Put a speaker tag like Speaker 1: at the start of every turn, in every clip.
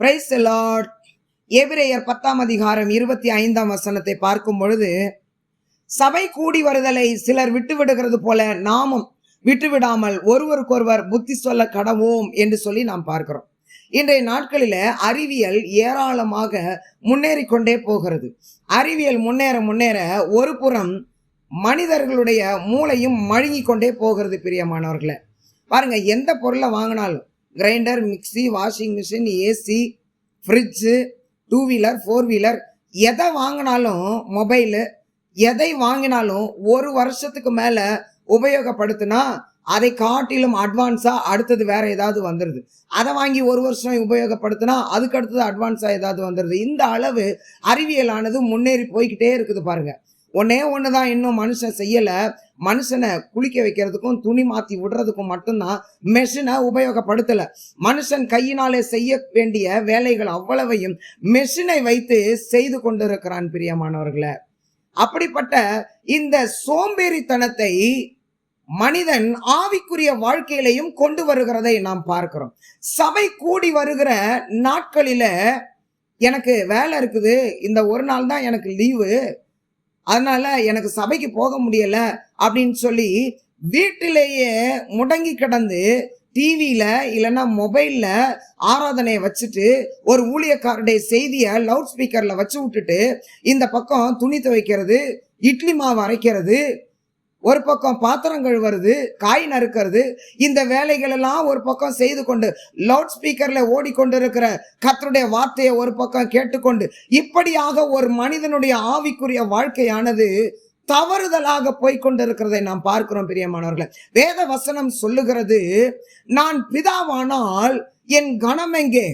Speaker 1: Praise the Lord. எபிரேயர் 10:25 பார்க்கும் பொழுது, சபை கூடி வருதலை சிலர் விட்டுவிடுகிறது போல நாமும் விட்டுவிடாமல் ஒருவருக்கொருவர் புத்தி சொல்ல கடவோம் என்று சொல்லி நாம் பார்க்கிறோம். இன்றைய நாட்களில அறிவியல் ஏராளமாக முன்னேறி கொண்டே போகிறது. அறிவியல் முன்னேற முன்னேற ஒரு புறம் மனிதர்களுடைய மூளையும் மழுங்கி கொண்டே போகிறது. பிரியமானவர்களே, பாருங்க, எந்த பொருளை வாங்கினாலும் grinder, mixie, washing machine, AC, fridge, 2 wheeler 4 wheeler எதை வாங்கினாலும், மொபைலு எதை வாங்கினாலும் 1 வருஷத்துக்கு மேலே உபயோகப்படுத்தினா அதை காட்டிலும் அட்வான்ஸாக அடுத்தது வேற ஏதாவது வந்துடுது. அதை வாங்கி 1 வருஷம் உபயோகப்படுத்தினா அதுக்கு அடுத்தது அட்வான்ஸாக ஏதாவது வந்துடுது. இந்த அளவு அறிவியலானது முன்னேறி போய்கிட்டே இருக்குது. பாருங்க, ஒன்று தான் இன்னும் மனுஷன் செய்யலை. மனுஷனை குளிக்க வைக்கிறதுக்கும் துணி மாற்றி விடுறதுக்கும் மட்டும்தான் மெஷினை உபயோகப்படுத்தலை. மனுஷன் கையினாலே செய்ய வேண்டிய வேலைகள் அவ்வளவையும் மெஷினை வைத்து செய்து கொண்டிருக்கிறான். பிரியமானவர்களே, அப்படிப்பட்ட இந்த சோம்பேறித்தனத்தை மனிதன் ஆவிக்குரிய வாழ்க்கையிலையும் கொண்டு வருகிறதை நாம் பார்க்கிறோம். சபை கூடி வருகிற நாட்களில எனக்கு வேலை இருக்குது, இந்த ஒரு நாள் தான் எனக்கு லீவு, அதனால எனக்கு சபைக்கு போக முடியல அப்படின்னு சொல்லி வீட்டிலேயே முடங்கி கிடந்து டிவியில இல்லைன்னா மொபைல்ல ஆராதனையை வச்சுட்டு ஒரு ஊழியக்காரருடைய செய்தியை லவுட் ஸ்பீக்கர்ல வச்சு விட்டுட்டு இந்த பக்கம் துணி துவைக்கிறது, இட்லி மாவு அரைக்கிறது, ஒரு பக்கம் பாத்திரம் கழுவுறது, காய் நறுக்கிறது, இந்த வேலைகள் எல்லாம் ஒரு பக்கம் செய்து கொண்டு லவுட் ஸ்பீக்கர்ல ஓடிக்கொண்டிருக்கிற கர்த்தருடைய வார்த்தையை ஒரு பக்கம் கேட்டுக்கொண்டு இப்படியாக ஒரு மனிதனுடைய ஆவிக்குரிய வாழ்க்கையானது தவறுதலாக போய்கொண்டிருக்கிறதை நாம் பார்க்கிறோம். பிரியமானவர்களே, வேத வசனம் சொல்லுகிறது, நான் பிதாவானால் என் கனம் எங்கே,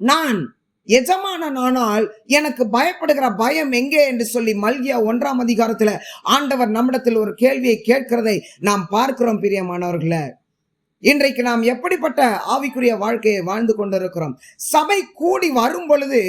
Speaker 1: நான் எஜமானனானால் எனக்கு பயப்படுகிற பயம் எங்கே என்று சொல்லி மல்கியா 1 ஆண்டவர் நம்மிடத்தில் ஒரு கேள்வியை கேட்கிறதை நாம் பார்க்கிறோம். பிரியமானவர்களே, இன்றைக்கு நாம் எப்படிப்பட்ட ஆவிக்குரிய வாழ்க்கையை வாழ்ந்து கொண்டிருக்கிறோம்? சபை கூடி வரும் பொழுது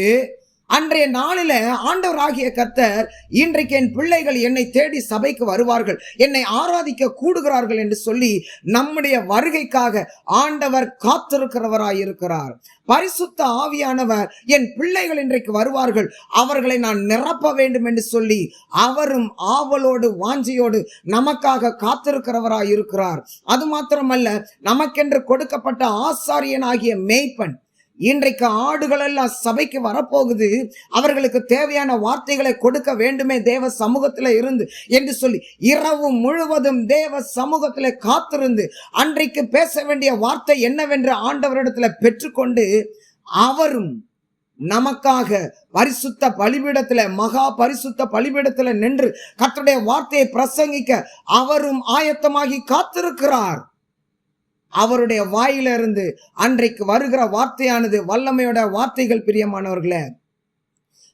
Speaker 1: அன்றைய நாளில ஆண்டவராகிய கர்த்தர், இன்றைக்கு என் பிள்ளைகள் என்னை தேடி சபைக்கு வருவார்கள், என்னை ஆராதிக்க கூடுகிறார்கள் என்று சொல்லி நம்முடைய வருகைக்காக ஆண்டவர் காத்திருக்கிறவராயிருக்கிறார். பரிசுத்த ஆவியானவர், என் பிள்ளைகள் இன்றைக்கு வருவார்கள், அவர்களை நான் நிரப்ப வேண்டும் என்று சொல்லி அவரும் ஆவலோடு வாஞ்சையோடு நமக்காக காத்திருக்கிறவராயிருக்கிறார். அது மாத்திரமல்ல, நமக்கென்று கொடுக்கப்பட்ட ஆசாரியனாகிய மேய்ப்பன், இன்றைக்கு ஆடுகள் எல்லாம் சபைக்கு வரப்போகுது, அவர்களுக்கு தேவையான வார்த்தைகளை கொடுக்க வேண்டுமே தேவ சமூகத்தில் இருந்து என்று சொல்லி இரவு முழுவதும் தேவ சமூகத்தில் காத்திருந்து அன்றைக்கு பேச வேண்டிய வார்த்தை என்னவென்று ஆண்டவரிடத்துல பெற்றுக்கொண்டு அவரும் நமக்காக பரிசுத்த பலிபீடத்துல, மகா பரிசுத்த பலிபீடத்துல நின்று கர்த்தருடைய வார்த்தையை பிரசங்கிக்க அவரும் ஆயத்தமாகி காத்திருக்கிறார். அவருடைய வாயிலிருந்து அன்றைக்கு வருகிற வார்த்தையானது வல்லமையோட வார்த்தைகள். பிரியமானவர்களே,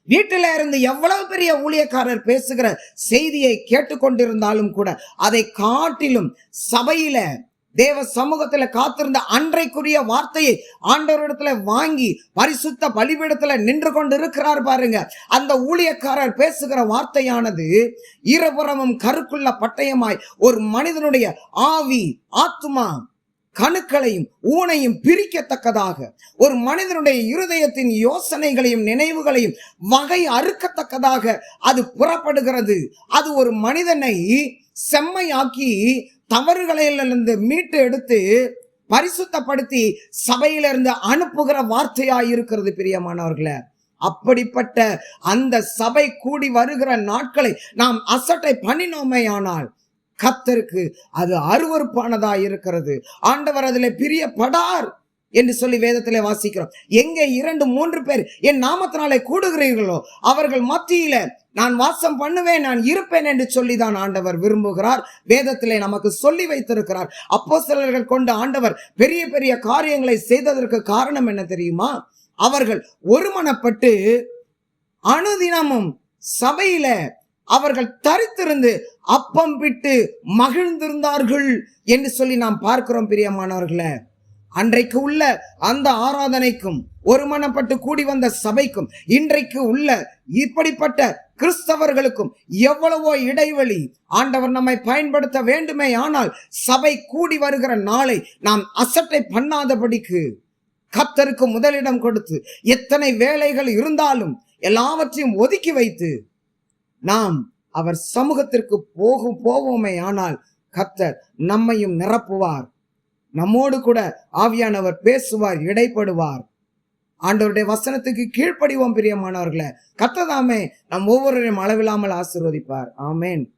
Speaker 1: வீட்டில இருந்து எவ்வளவு பெரிய ஊழியக்காரர் பேசுகிற செய்தியை கேட்டுக்கொண்டிருந்தாலும் கூட அதை காட்டிலும் சபையில தேவ சமூகத்துல காத்திருந்த அன்றைக்குரிய வார்த்தையை ஆண்டவரிடத்துல வாங்கி பரிசுத்த பலிபீடத்துல நின்று கொண்டு இருக்கிறார். பாருங்க, அந்த ஊழியக்காரர் பேசுகிற வார்த்தையானது இருபுறமும் கருக்குள்ள பட்டயமாய் ஒரு மனிதனுடைய ஆவி, ஆத்துமா, கணுக்களையும் ஊனையும் பிரிக்கத்தக்கதாக, ஒரு மனிதனுடைய இருதயத்தின் யோசனைகளையும் நினைவுகளையும் வகை அறுக்கத்தக்கதாக அது புறப்படுகிறது. அது ஒரு மனிதனை செம்மையாக்கி தவறுகளிலிருந்து மீட்டு எடுத்து பரிசுத்தப்படுத்தி சபையிலிருந்து அனுப்புகிற வார்த்தையாயிருக்கிறது. பிரியமானவர்களே, அப்படிப்பட்ட அந்த சபை கூடி வருகிற நாட்களை நாம் அசட்டை பண்ணினோமேயானால் கர்த்தருக்கு அது அருவருப்பானதா இருக்கிறது. ஆண்டவர் அதிலே பிரியப்படார் என்று சொல்லி வேதத்திலே வாசிக்கிறோம். எங்கே 2-3 பேர் என் நாமத்தினாலே கூடுகிறீர்களோ அவர்கள் மத்தியில நான் வாசம் பண்ணுவேன், நான் இருப்பேன் என்று சொல்லிதான் ஆண்டவர் விரும்புகிறார். வேதத்திலே நமக்கு சொல்லி வைத்திருக்கிறார். அப்போஸ்தலர்கள் கொண்டு ஆண்டவர் பெரிய பெரிய காரியங்களை செய்ததற்கு காரணம் என்ன தெரியுமா? அவர்கள் ஒருமனப்பட்டு அனுதினமும் சபையில அவர்கள் தரித்திருந்து அப்பம் பிட்டு மகிழ்ந்திருந்தார்கள் என்று சொல்லி நாம் பார்க்கிறோம். பிரியமானவர்களே, அன்றைக்கு உள்ள அந்த ஆராதனைக்கும் ஒருமனப்பட்டு கூடி வந்த சபைக்கும் இன்றைக்கு உள்ள இப்படிப்பட்ட கிறிஸ்தவர்களுக்கும் எவ்வளவோ இடைவெளி. ஆண்டவர் நம்மை பயன்படுத்த வேண்டுமே ஆனால் சபை கூடி வருகிற நாளை நாம் அசட்டை பண்ணாதபடிக்கு கர்த்தருக்கு முதலிடம் கொடுத்து, எத்தனை வேலைகள் இருந்தாலும் எல்லாவற்றையும் ஒதுக்கி வைத்து நாம் அவர் சமூகத்திற்கு போவோமே ஆனால் கர்த்தர் நம்மையும் நிரப்புவார். நம்மோடு கூட ஆவியானவர் பேசுவார், இடைப்படுவார். ஆண்டவருடைய வசனத்துக்கு கீழ்ப்படிவோம் பிரியமானவர்களே. கர்த்தர் தாமே நம் ஒவ்வொருவரையும் அளவில்லாமல் ஆசீர்வதிப்பார். ஆமென்.